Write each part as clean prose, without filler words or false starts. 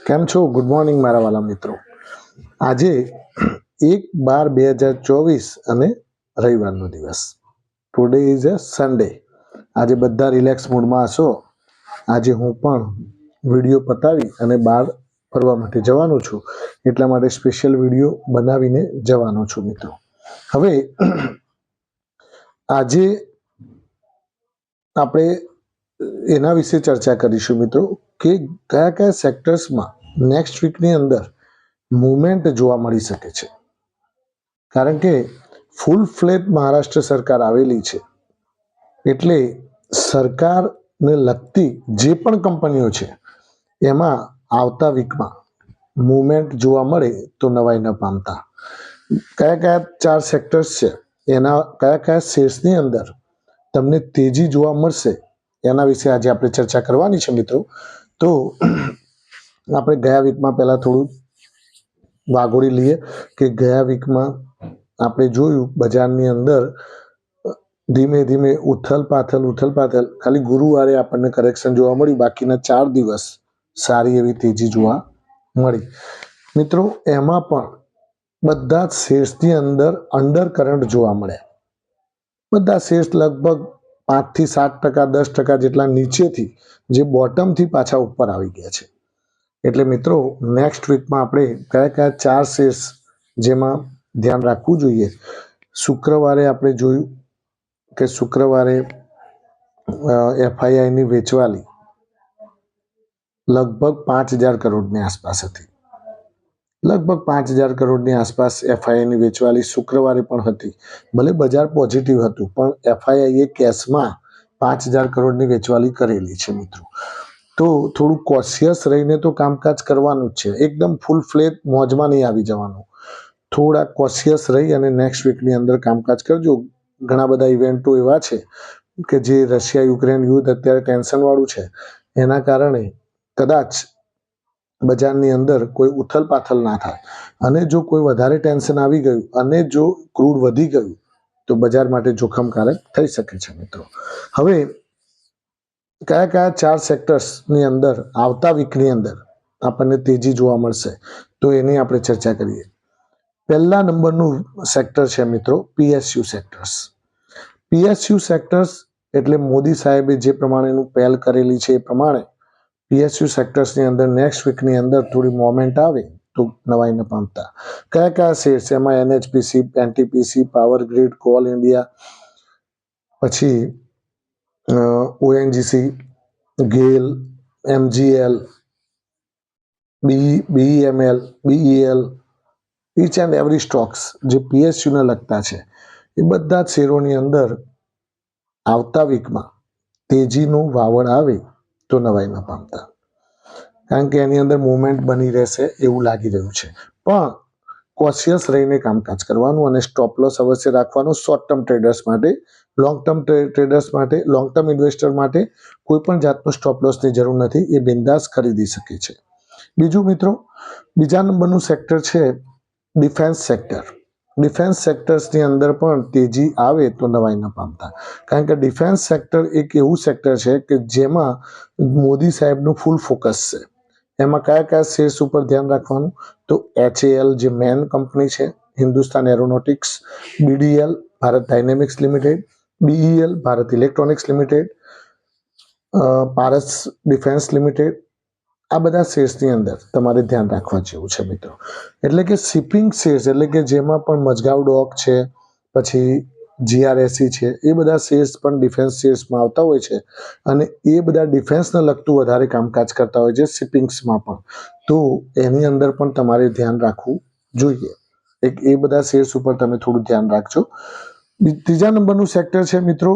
કેમ છો? Good morning મારા વાલા મિત્રો. આજે 1/12/2024 અને રવિવારનો દિવસ. Today is a Sunday. આજે બધા રિલેક્સ મૂડમાં હશો. આજે હું પણ વિડીયો પતાવી અને બહાર ફરવા માટે જવાનો છું, એટલા માટે સ્પેશિયલ વિડીયો બનાવીને જવાનો છું મિત્રો. હવે આજે આપણે એના વિશે ચર્ચા કરીશું મિત્રો કે કયા કયા સેક્ટર્સમાં નેક્સ્ટ વીકની અંદર મુવમેન્ટ જોવા મળી શકે છે. કારણ કે ફૂલ ફ્લેજ મહારાષ્ટ્ર સરકાર આવેલી છે, એટલે સરકારને લગતી જે પણ કંપનીઓ છે એમાં આવતા વીકમાં મુવમેન્ટ જોવા મળે તો નવાઈ ન પામતા. કયા કયા 4 સેક્ટર્સ છે, એના કયા કયા શેર્સની અંદર તમને તેજી જોવા મળશે, એના વિશે આજે આપણે ચર્ચા કરવાની છે મિત્રો. તો આપણે ગયા વીકમાં પહેલાં થોડું વાગોળી લઈએ કે ગયા વીકમાં આપણે જોયું બજારની અંદર ધીમે ધીમે ઉથલ પાથલ ખાલી ગુરુવારે આપણને કરેક્શન જોવા મળ્યું, બાકીના 4 દિવસ સારી એવી તેજી જોવા મળી મિત્રો. એમાં પણ બધા જ શેર્સની અંદર અંડર કરંટ જોવા મળ્યા. બધા શેર્સ લગભગ 5 થી 7%, 10% જેટલા નીચેથી જે બોટમથી પાછા ઉપર આવી ગયા છે. એટલે મિત્રો નેક્સ્ટ વીકમાં આપણે કયા કયા 4 શેર્સ જેમાં ધ્યાન રાખવું જોઈએ. શુક્રવારે આપણે જોયું કે શુક્રવારે એફઆઈઆઈની વેચવાલી લગભગ 5,000 કરોડની આસપાસ હતી. લગભગ 5,000 કરોડની આસપાસ એફઆઈઆઈની વેચવાલી શુક્રવારે પણ હતી. ભલે બજાર પોઝિટિવ હતું, પણ એફઆઈઆઈએ કેશમાં 5,000 કરોડની વેચવાલી કરેલી છે મિત્રો. તો થોડું કોશિયસ રહીને તો કામકાજ કરવાનું જ છે. એકદમ ફૂલ ફ્લેજ મોજમાં નહીં આવી જવાનું. થોડા કોશિયસ રહી અને નેક્સ્ટ વીકની અંદર કામકાજ કરજો. ઘણા બધા ઇવેન્ટો એવા છે કે જે રશિયા યુક્રેન યુદ્ધ અત્યારે ટેન્શનવાળું છે, એના કારણે કદાચ બજારની અંદર કોઈ ઉથલ પાથલ ના થાય. અને જો કોઈ વધારે ટેન્શન આવી ગયું અને જો ક્રૂડ વધી ગયું તો બજાર માટે જોખમકારક થઈ શકે છે મિત્રો. હવે કયા કયા 4 સેક્ટર્સની અંદર આવતા વીકની અંદર આપણને તેજી જોવા મળશે, તો એની આપણે ચર્ચા કરીએ. પહેલા નંબરનું સેક્ટર છે મિત્રો પીએસયુ સેક્ટર્સ. પીએસયુ સેક્ટર્સ એટલે મોદી સાહેબે જે પ્રમાણેનું પહેલ કરેલી છે એ પ્રમાણે પીએસયુ સેક્ટર્સની અંદર નેક્સ્ટ વીકની અંદર થોડી મોમેન્ટ આવે તો નવાઈ ન પામતા. કયા કયા શેર્સ? એમાં NHPC, NTPC, Power Grid, Coal India, પછી ONGC, GAIL, MGL, BEML, BEL, each and every stocks જે પીએસયુને લગતા છે એ બધા જ શેરોની અંદર આવતા વીકમાં તેજીનું વાવડ આવે તો નવાઈ ન પામતા. કારણ કે એની અંદર મુવમેન્ટ બની રહેશે એવું લાગી રહ્યું છે. પણ કોશિયસ રહીને કામકાજ કરવાનું અને સ્ટોપ લોસ અવશ્ય રાખવાનું. શોર્ટ ટર્મ ટ્રેડર્સ માટે, લોંગ ટર્મ ટ્રેડર્સ માટે, લોંગ ટર્મ ઇન્વેસ્ટર માટે કોઈ પણ જાતનું સ્ટોપ લોસની જરૂર નથી. એ બિંદાસ ખરીદી શકે છે. બીજું મિત્રો, બીજા નંબરનું સેક્ટર છે ડિફેન્સ સેક્ટર. ડિફેન્સ સેક્ટર્સની અંદર પણ તેજી આવે તો નવાઈ ન પામતા. કારણ કે ડિફેન્સ સેક્ટર એક એવું સેક્ટર છે કે જેમાં મોદી સાહેબનું ફૂલ ફોકસ છે. એમાં કયા કયા શેર્સ ઉપર ધ્યાન રાખવાનું? તો HAL જે મેન કંપની છે, Hindustan Aeronautics, BDL Bharat Dynamics Limited, BEL Bharat Electronics Limited, Paras Defence Limited, આ બધા શેર્સની અંદર તમારે ધ્યાન રાખવા જેવું છે મિત્રો. એટલે કે શિપિંગ શેર્સ, એટલે કે જેમાં પણ મઝગાવ ડોક છે, પછી GRSE છે, એ બધા શેર્સ પણ ડિફેન્સ શેર્સમાં આવતા હોય છે અને એ બધા ડિફેન્સને લગતું વધારે કામકાજ કરતા હોય છે શિપિંગ્સમાં પણ. તો એની અંદર પણ તમારે ધ્યાન રાખવું જોઈએ. એ બધા શેર્સ ઉપર તમે થોડું ધ્યાન રાખજો. ત્રીજા નંબરનું સેક્ટર છે મિત્રો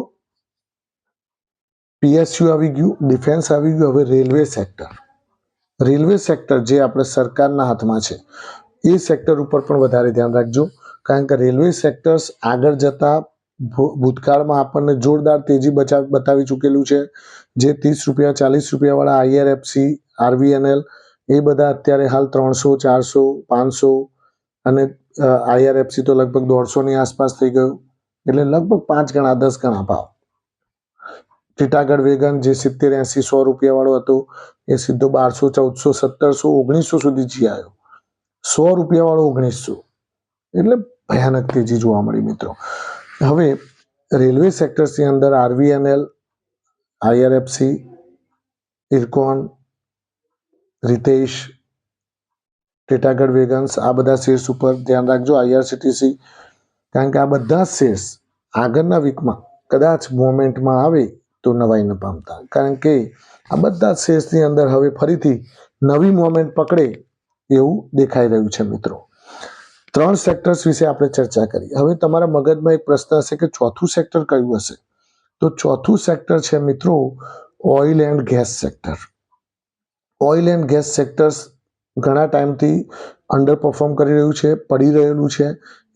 પીએસયુ આવી ગયું, ડિફેન્સ આવી ગયું. હવે રેલવે સેક્ટર. રેલવે સેક્ટર જે આપણે સરકારના હાથમાં છે એ સેક્ટર ઉપર પણ વધારે ધ્યાન રાખજો. કારણ કે રેલવે સેક્ટર્સ આગળ જતા ભૂતકાળમાં આપણને જોરદાર તેજી બતાવી ચૂકેલું છે. જે 30 રૂપિયા 40 રૂપિયાવાળા IRFC, RVNL એ બધા અત્યારે હાલ 300, 400, 500 અને IRFC તો લગભગ 150ની આસપાસ થઈ ગયું. એટલે લગભગ 5 ગણા 10 ગણા ભાવ. ટીટાગઢ વેગન જે 70, 80, 100 રૂપિયાવાળો હતો એ સીધો 1200, 1400, 1700, 1900 સુધી જી આવ્યો. 100 રૂપિયાવાળો 1900, એટલે ભયાનક તેજી જોવા મળી મિત્રો. હવે રેલવે સેક્ટર્સની અંદર RVNL, IRFC, ઇરકોન, રિતેશ, ટીટાગઢ વેગન્સ, આ બધા શેર્સ ઉપર ધ્યાન રાખજો. IRCTC, કારણ કે આ બધા શેર્સ આગળના વીકમાં કદાચ મોમેન્ટમાં આવે તો નવાઈ ન પામતા, કારણ કે આ બધા શેર્સની અંદર હવે ફરીથી નવી મોમેન્ટ પકડે એવું દેખાઈ રહ્યું છે મિત્રો. 3 સેક્ટર્સ વિશે આપણે ચર્ચા કરી. હવે તમારા મગજમાં એક પ્રશ્ન હશે કે ચોથું સેક્ટર કયું હશે? તો ચોથું સેક્ટર છે મિત્રો oil and gas sector. Oil and gas sectors ઘણા ટાઈમથી અંડર પરફોર્મ કરી રહ્યું છે, પડી રહેલું છે.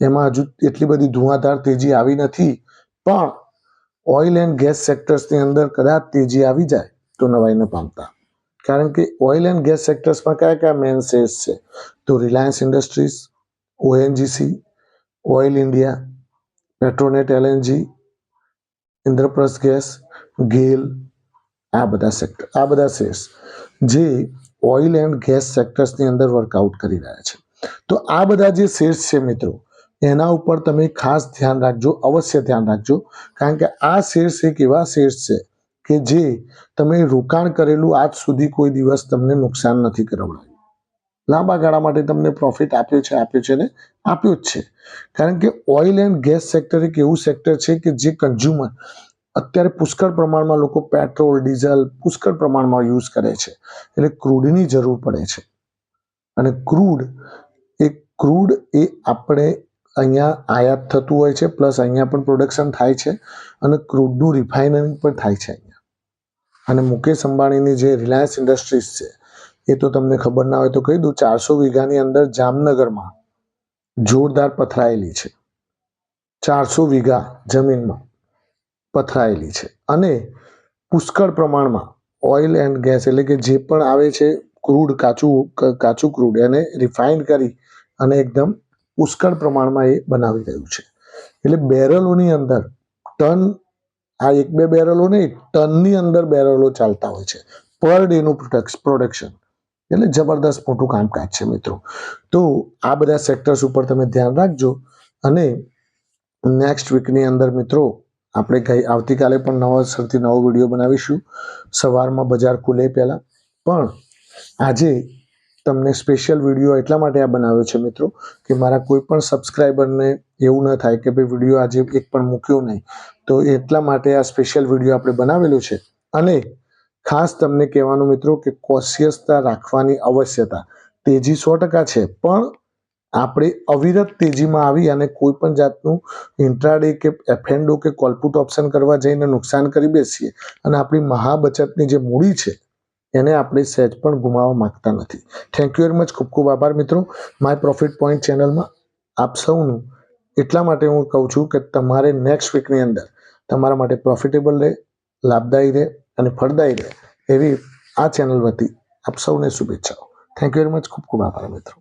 એમાં હજુ એટલી બધી ધુઆધાર તેજી આવી નથી, પણ ઓઇલ એન્ડ ગેસ સેક્ટર્સની અંદર કદાચ તેજી આવી જાય તો નવાઈ ન પામતા, કારણ કે ઓઇલ એન્ડ ગેસ સેક્ટર્સમાં કયા કયા મેન શેર્સ છે? તો Reliance Industries, ONGC, Oil India, Petronet LNG, Indraprastha Gas, GAIL, આ બધા શેર્સ જે ઓઇલ એન્ડ ગેસ સેક્ટર્સની અંદર વર્કઆઉટ કરી રહ્યા છે. તો આ બધા જે શેર્સ છે મિત્રો, એના ઉપર તમે ખાસ ધ્યાન રાખજો, અવશ્ય ધ્યાન રાખજો, કારણ કે આ શેર્સ એક એવા શેર્સ છે કે જે તમે રોકાણ કરેલું આજ સુધી કોઈ દિવસ તમને નુકસાન નથી કરાવડાવ્યું. લાંબા ગાળા માટે તમને પ્રોફિટ આપ્યો છે ને આપ્યો જ છે. કારણ કે ઓઇલ એન્ડ ગેસ સેક્ટર એક એવું સેક્ટર છે કે જે કન્ઝ્યુમર અત્યારે પુષ્કળ પ્રમાણમાં લોકો પેટ્રોલ, ડીઝલ પુષ્કળ પ્રમાણમાં યુઝ કરે છે, એટલે ક્રૂડની જરૂર પડે છે. અને ક્રૂડ એ આપણે અહીંયા આયાત થતું હોય છે, પ્લસ અહીંયા પણ પ્રોડક્શન થાય છે, અને ક્રૂડનું રિફાઇનરિંગ પણ થાય છે અહીંયા. અને મુકેશ અંબાણીની જે રિલાયન્સ ઇન્ડસ્ટ્રીઝ છે એ તો તમને ખબર ના હોય તો કહી દઉં, 400 વીઘાની અંદર જામનગરમાં જોરદાર પથરાયેલી છે. 400 વીઘા જમીનમાં પથરાયેલી છે, અને પુષ્કળ પ્રમાણમાં ઓઇલ એન્ડ ગેસ એટલે કે જે પણ આવે છે ક્રૂડ, કાચું ક્રૂડ, એને રિફાઇન કરી અને એકદમ પુષ્કળ પ્રમાણમાં એ બનાવી રહ્યું છે. એટલે બેરલોની અંદર ટન, આ 1-2 બેરલો નહીં, ટનની અંદર બેરલો ચાલતા હોય છે પર ડેનું પ્રોડક્શન. એટલે જબરદસ્ત મોટું કામકાજ છે મિત્રો. તો આ બધા સેક્ટર્સ ઉપર તમે ધ્યાન રાખજો. અને નેક્સ્ટ વીકની અંદર મિત્રો આપણે આવતીકાલે પણ નવસરથી નવો વિડીયો બનાવીશું, સવારમાં બજાર ખુલે પહેલાં. પણ આજે તમને સ્પેશિયલ વિડીયો એટલા માટે આ બનાવ્યો છે મિત્રો કે મારા કોઈ પણ સબસ્ક્રાઈબરને એવું ન થાય કે ભાઈ વિડીયો આજે એક પણ મૂક્યો નહીં, તો એટલા માટે આ સ્પેશિયલ વિડીયો આપણે બનાવેલું છે. અને ખાસ તમને કહેવાનું મિત્રો કે કોશિયસતા રાખવાની આવશ્યકતા. તેજી 100% છે, પણ આપણે અવિરત તેજીમાં આવી અને કોઈ પણ જાતનું ઇન્ટ્રાડે કે એફએનડો કે કોલપુટ ઓપ્શન કરવા જઈને નુકસાન કરી બેસીએ અને આપણી મહાબચતની જે મૂડી છે એને આપણે સહેજ પણ ગુમાવવા માંગતા નથી. Thank you very much. ખૂબ ખૂબ આભાર મિત્રો. માય પ્રોફિટ પોઈન્ટ ચેનલમાં આપ સૌનું એટલા માટે હું કહું છું કે તમારે નેક્સ્ટ વીકની અંદર તમારા માટે પ્રોફિટેબલ રહે, લાભદાયી રહે અને ફળદાયી રહે એવી આ ચેનલ વતી આપ સૌને શુભેચ્છાઓ. Thank you very much. ખૂબ ખૂબ આભાર મિત્રો.